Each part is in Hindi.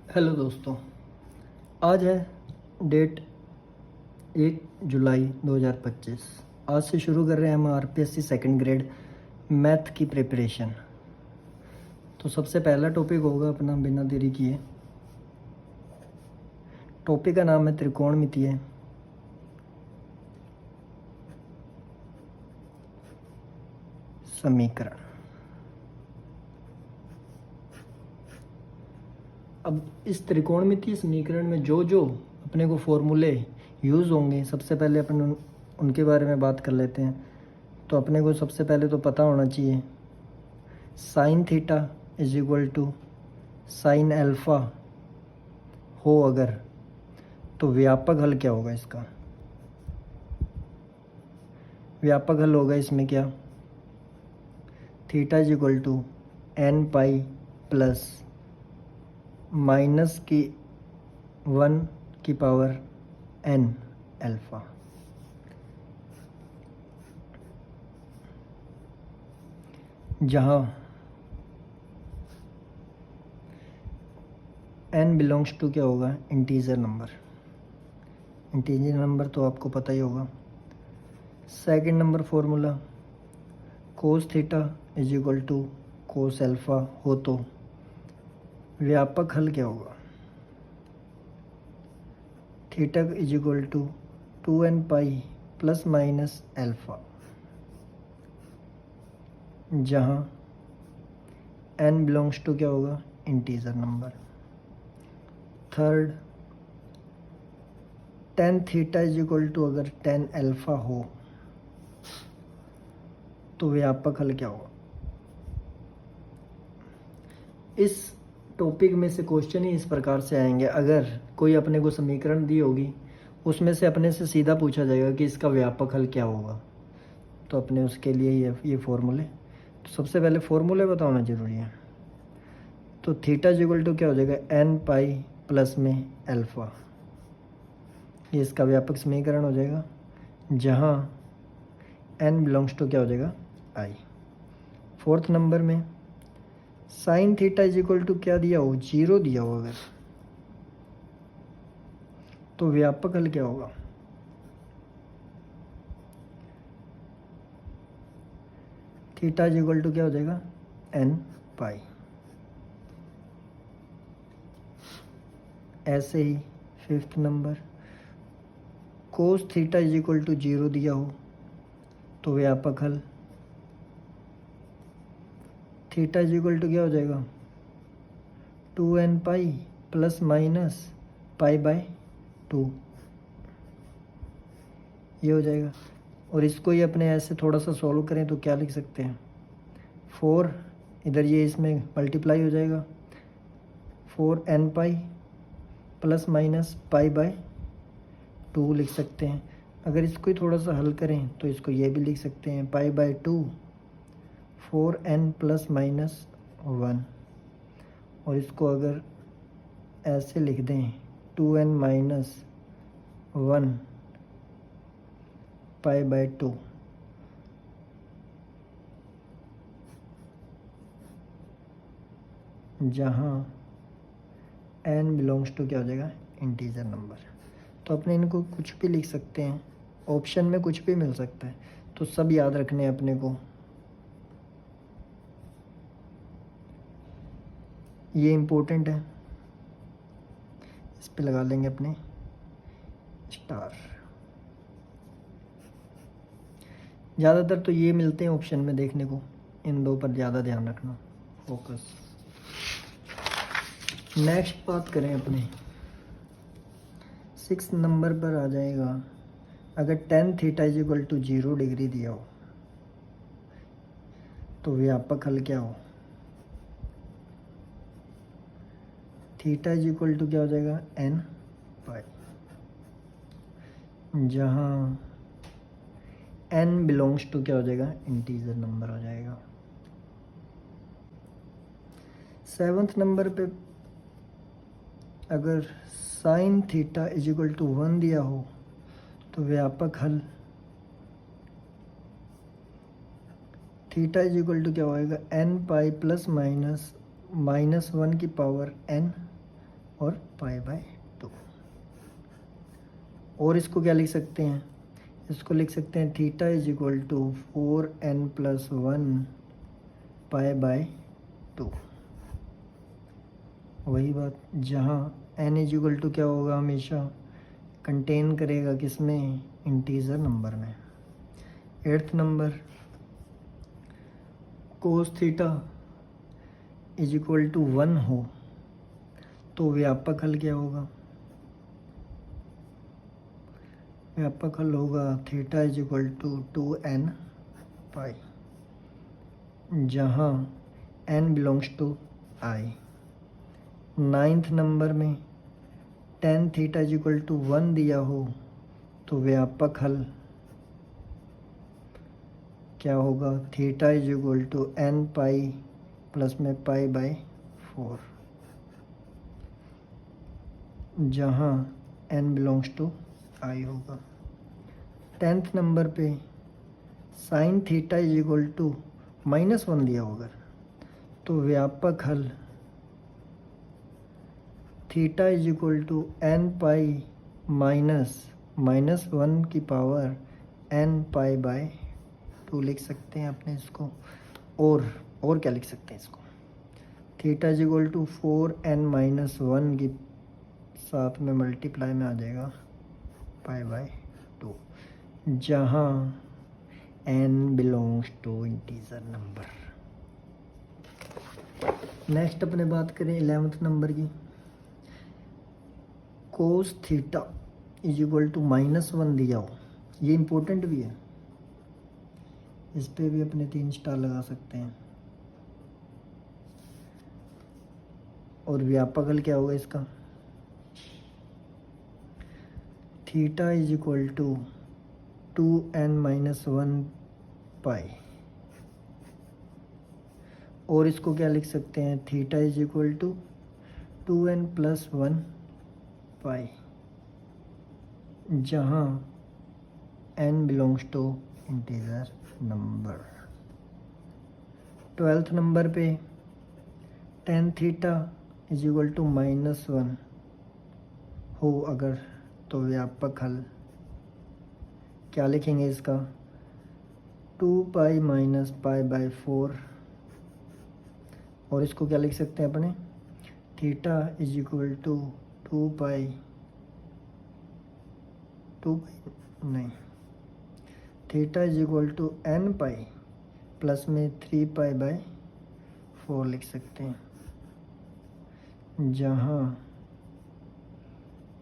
हेलो दोस्तों, आज है डेट 1 जुलाई 2025। आज से शुरू कर रहे हैं हम आरपीएससी सेकंड ग्रेड मैथ की प्रिपरेशन। तो सबसे पहला टॉपिक होगा अपना बिना देरी किए। टॉपिक का नाम है त्रिकोणमितीय समीकरण। अब इस त्रिकोणमितीय समीकरण में जो जो अपने को फॉर्मूले यूज़ होंगे, सबसे पहले अपन उनके बारे में बात कर लेते हैं। तो अपने को सबसे पहले तो पता होना चाहिए sine theta is equal to sine alpha हो अगर, तो व्यापक हल क्या होगा इसका। व्यापक हल होगा इसमें क्या, theta is equal to n pi plus minus की 1 की पावर एन अल्फ़ा। जहाँ n बिलोंग्स टू क्या होगा, इंटीजर नंबर। इंटीजर नंबर तो आपको पता ही होगा। Second number formula cos theta is equal to cos alpha हो तो व्यापक हल क्या होगा, theta is equal to 2n pi plus minus alpha. जहाँ n बिलोंग्स टू क्या होगा, integer number. Third, tan theta is equal to अगर टेन अल्फ़ा हो तो व्यापक हल क्या होगा। इस टॉपिक में से क्वेश्चन ही इस प्रकार से आएंगे। अगर कोई अपने को समीकरण दी होगी, उसमें से अपने से सीधा पूछा जाएगा कि इसका व्यापक हल क्या होगा, तो अपने उसके लिए ये फॉर्मूले। तो सबसे पहले फॉर्मूले बताना जरूरी है। तो थीटा इज इक्वल टू क्या हो जाएगा, एन पाई प्लस में अल्फ़ा। ये इसका व्यापक समीकरण हो जाएगा, जहाँ n बिलोंग्स टू क्या हो जाएगा, आई। फोर्थ नंबर में sine theta is equal to क्या दिया हो, 0 दिया हो अगर, तो व्यापक हल क्या होगा, थीटा इज इक्वल टू क्या हो जाएगा, n पाई। ऐसे ही fifth number cos theta is equal to 0 दिया हो तो व्यापक हल थीटा इज इक्वल टू क्या हो जाएगा, 2n pi plus minus pi by 2, ये हो जाएगा। और इसको ही अपने ऐसे थोड़ा सा सॉल्व करें तो क्या लिख सकते हैं, 4 इधर ये इसमें मल्टीप्लाई हो जाएगा, 4n pi plus minus pi by 2 लिख सकते हैं। अगर इसको ही थोड़ा सा हल करें तो इसको ये भी लिख सकते हैं, पाई बाय 2 4n प्लस माइनस 1। और इसको अगर ऐसे लिख दें 2n माइनस 1 पाई बाय 2, जहाँ n बिलोंग्स टू क्या हो जाएगा, इंटीजर नंबर। तो अपने इनको कुछ भी लिख सकते हैं, ऑप्शन में कुछ भी मिल सकता है, तो सब याद रखने हैं अपने को। ये इम्पोर्टेंट है, इस पे लगा लेंगे अपने स्टार। ज़्यादातर तो ये मिलते हैं ऑप्शन में देखने को, इन दो पर ज़्यादा ध्यान रखना, फोकस। नेक्स्ट बात करें अपने 6 नंबर पर आ जाएगा, अगर tan theta is equal to 0 degree दिया हो तो व्यापक हल क्या हो, थीटा इज इक्वल टू क्या हो जाएगा, n पाई। जहाँ n बिलोंग्स टू क्या हो जाएगा, इंटीजर नंबर हो जाएगा। 7th नंबर पे अगर sine theta is equal to 1 दिया हो तो व्यापक हल थीटा इज इक्वल टू क्या होएगा, n पाई प्लस माइनस -1 की पावर n और पाई बाय 2। और इसको क्या लिख सकते हैं, इसको लिख सकते हैं theta is equal to 4n+1 pi by 2। वही बात, जहाँ n इज इक्वल टू क्या होगा, हमेशा कंटेन करेगा किसमें, इंटीजर नंबर में। 8th number, cos theta is equal to 1 हो तो व्यापक हल क्या होगा, व्यापक हल होगा theta is equal to 2n pi, जहाँ n belongs to i। 9th number में tan theta is equal to 1 दिया हो तो व्यापक हल क्या होगा, theta is equal to n pi plus में पाई बाय 4, जहाँ n बिलोंग्स टू i होगा। 10th नंबर पे sine theta is equal to -1 दिया होगा तो व्यापक हल theta is equal to n pi -1 की पावर n पाई बाय 2 लिख सकते हैं अपने इसको। और क्या लिख सकते हैं इसको, theta is equal to 4n-1 की साथ में मल्टीप्लाई में आ जाएगा पाई बाय 2, जहाँ n belongs to integer number. Next अपने बात करें 11th नंबर की, cos theta is equal to -1 दिया हो, ये इम्पोर्टेंट भी है, इस पे भी अपने 3 स्टार लगा सकते हैं। और व्यापक हल क्या होगा इसका, theta is equal to 2n-1 pi, और इसको क्या लिख सकते हैं, theta is equal to 2n+1 pi, जहाँ n belongs to integer number. 12th number पे tan theta is equal to -1 हो अगर तो व्यापक हल क्या लिखेंगे इसका, 2 पाई माइनस पाई बाय 4, और इसको क्या लिख सकते हैं अपने, theta is equal to 2 pi नहीं, theta is equal to n pi plus में 3 पाई बाय 4 लिख सकते हैं, जहाँ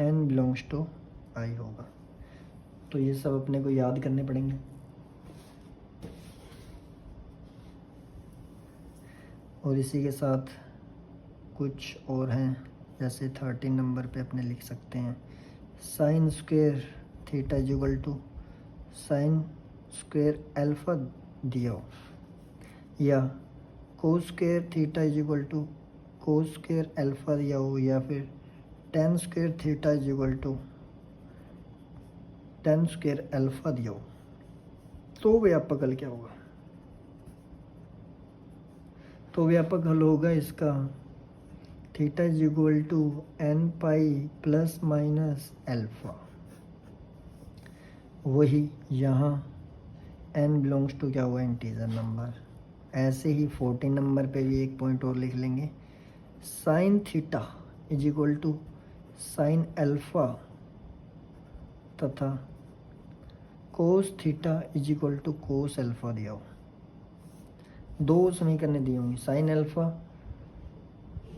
n बिलोंग्स टू i होगा। तो ये सब अपने को याद करने पड़ेंगे। और इसी के साथ कुछ और हैं, जैसे 13 नंबर पे अपने लिख सकते हैं sine square theta is equal to sine square alpha दिया हो, या cos square theta is equal to cos square alpha दिया हो, या फिर tan square theta is equal to tan square alpha दिया हो, तो व्यापक हल क्या होगा, तो व्यापक हल होगा इसका theta is equal to n pi plus minus alpha, वही यहाँ n बिलोंग्स टू क्या हुआ, इंटीजर नंबर। ऐसे ही 14 नंबर पे भी एक पॉइंट और लिख लेंगे, sine theta is equal to sine alpha तथा cos theta is equal to cos alpha दिया हो। 2 समीकरण दी होंगी, साइन अल्फा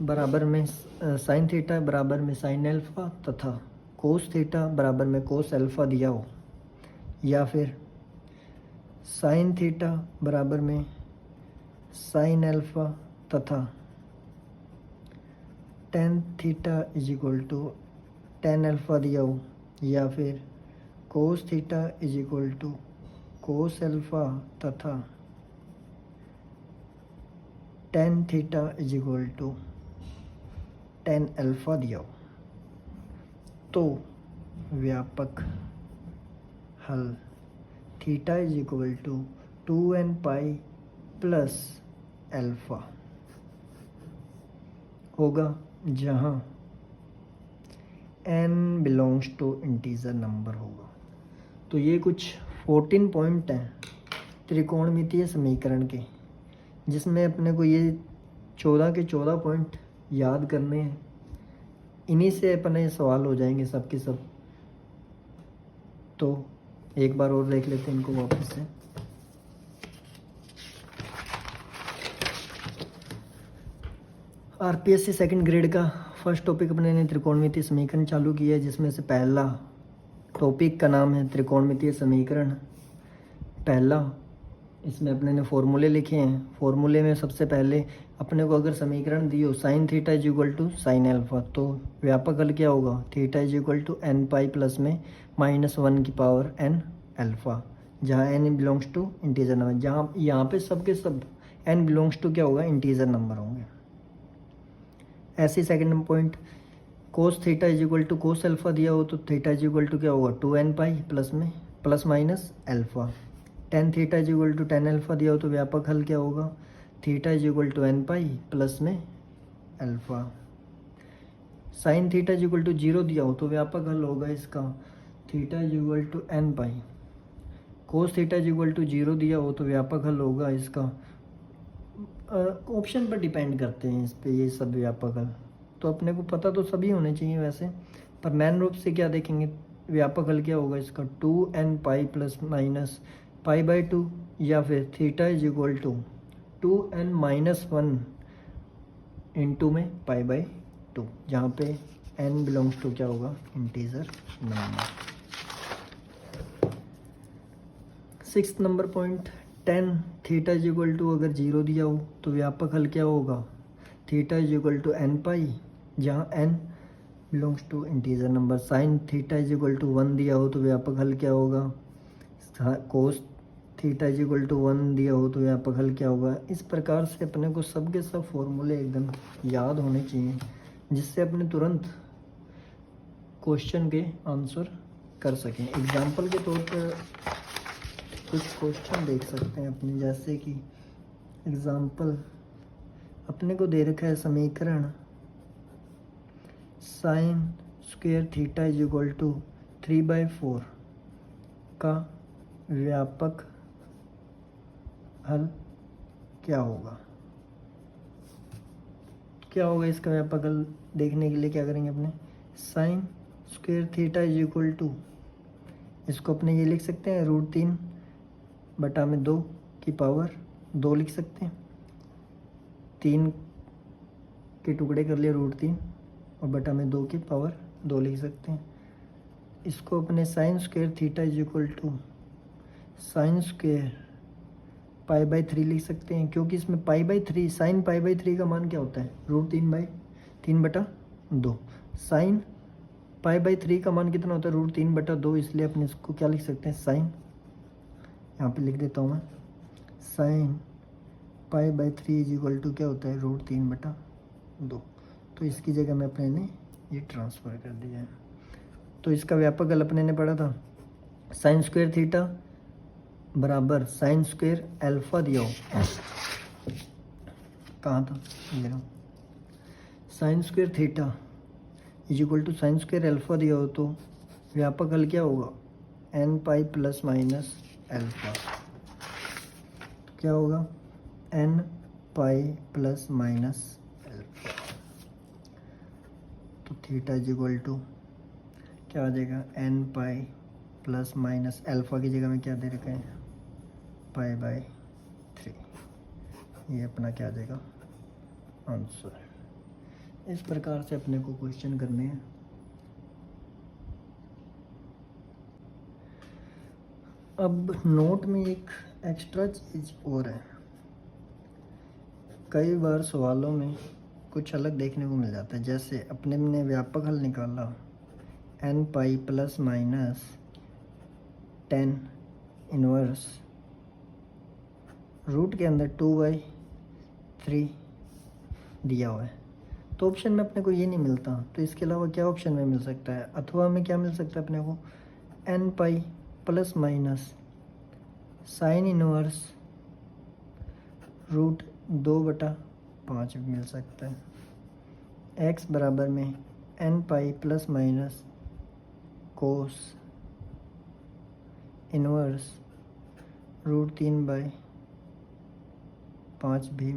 बराबर में साइन थीटा बराबर में साइन अल्फा तथा कोस थीटा बराबर में कोस अल्फा दिया हो, या फिर साइन थीटा बराबर में साइन अल्फा तथा tan theta is equal to tan alpha दिया हो, या फिर cos theta is equal to cos alpha तथा tan theta is equal to tan alpha दिया हो, तो व्यापक हल theta is equal to 2n pi plus alpha होगा, जहाँ n belongs to integer number होगा। तो ये कुछ 14 पॉइंट हैं त्रिकोणमितीय समीकरण के, जिसमें अपने को ये 14 के 14 पॉइंट याद करने हैं। इन्हीं से अपने सवाल हो जाएंगे सब के सब। तो एक बार और देख लेते हैं इनको वापस से। आरपीएससी सेकंड ग्रेड का फर्स्ट टॉपिक अपने ने त्रिकोणमितीय समीकरण चालू किया है, जिसमें से पहला टॉपिक का नाम है त्रिकोणमितीय समीकरण पहला। इसमें अपने ने फॉर्मूले लिखे हैं। फॉर्मूले में सबसे पहले अपने को अगर समीकरण दी हो sine theta is equal to sine alpha, तो व्यापक हल क्या होगा? Theta is equal to n pi plus में -1 की पावर एन अल्फा, जहाँ n belongs to integer number, जहाँ यहाँ पे सब के सब एन बिलोंग्स टू क्या होगा? इंटीजर नंबर होंगे। ऐसे second point cos theta is equal to cos alpha दिया हो तो थीटा इज इक्वल टू क्या होगा? 2n पाई प्लस में plus minus alpha. Tan theta is equal to tan alpha दिया हो तो व्यापक हल क्या होगा? Theta is equal to n pi plus में alpha. Sine theta is equal to 0 दिया हो तो व्यापक हल होगा इसका theta is equal to n pi. Cos theta is equal to 0 दिया हो तो व्यापक हल होगा इसका, ऑप्शन पर डिपेंड करते हैं इस पे ये सब व्यापक हल। तो अपने को पता तो सभी होने चाहिए वैसे, पर मैन रूप से क्या देखेंगे? व्यापक हल क्या होगा इसका? 2n pi plus minus pi by 2, या फिर theta is equal to 2n minus 1 into में पाई बाई 2, जहाँ पे n बिलोंग्स टू क्या होगा? Integer number. 6th number point tan theta is equal to अगर 0 दिया हो तो व्यापक हल क्या होगा? Theta is equal to n pi, जहाँ n belongs to integer number. Sine theta is equal to 1 दिया हो तो व्यापक हल क्या होगा? Cos theta is equal to 1 दिया हो तो व्यापक हल क्या होगा? इस प्रकार से अपने को सब के सब फॉर्मूले एकदम याद होने चाहिए, जिससे अपने तुरंत क्वेश्चन के आंसर कर सकें। एग्जाम्पल के तौर पर कुछ क्वेश्चन देख सकते हैं अपने, जैसे कि एग्जाम्पल अपने को दे रखा है समीकरण sine square theta is equal to 3/4 का व्यापक हल क्या होगा? क्या होगा इसका व्यापक हल देखने के लिए क्या करेंगे अपने? Sine square theta is equal to, इसको अपने ये लिख सकते हैं √3/2 की पावर 2 लिख सकते हैं। 3 के टुकड़े कर लिए √3 और बटा में 2 की पावर 2 लिख सकते हैं। इसको अपने sine square theta is equal to sine square pi by 3 लिख सकते हैं, क्योंकि इसमें pi by 3 sine pi by 3 का मान क्या होता है? √3/3/2। साइन पाई बाई 3 का मान कितना होता है? √3/2, इसलिए अपने इसको क्या लिख सकते हैं? साइन, यहाँ पे लिख देता हूँ मैं, sine pi by 3 is equal to क्या होता है? √3/2। तो इसकी जगह में अपने ने ये ट्रांसफ़र कर दिया है। तो इसका व्यापक हल अपने ने पढ़ा था साइन स्क्वायर थीटा बराबर साइन स्क्वायर अल्फा दिया हो, कहाँ था मेरा? Sine square theta is equal to sine square alpha दिया हो तो व्यापक हल क्या होगा? N pi plus minus alpha. तो क्या होगा? N pi plus minus alpha. तो थीटा इज इक्वल टू क्या आ जाएगा? N pi plus minus alpha की जगह में क्या दे रखा है? Pi by 3। ये अपना क्या आ जाएगा? आंसर। इस प्रकार से अपने को क्वेश्चन करने हैं। अब नोट में एक एक्स्ट्रा चीज़ और है, कई बार सवालों में कुछ अलग देखने को मिल जाता है। जैसे अपने ने व्यापक हल निकाला n pi plus minus 10 inverse root के अंदर 2/3 दिया हुआ है, तो ऑप्शन में अपने को ये नहीं मिलता। तो इसके अलावा क्या ऑप्शन में मिल सकता है? अथवा में क्या मिल सकता है अपने को? N pi plus minus sine inverse √2/5 मिल सकता है। x बराबर में n pi plus minus cos inverse √3/5 भी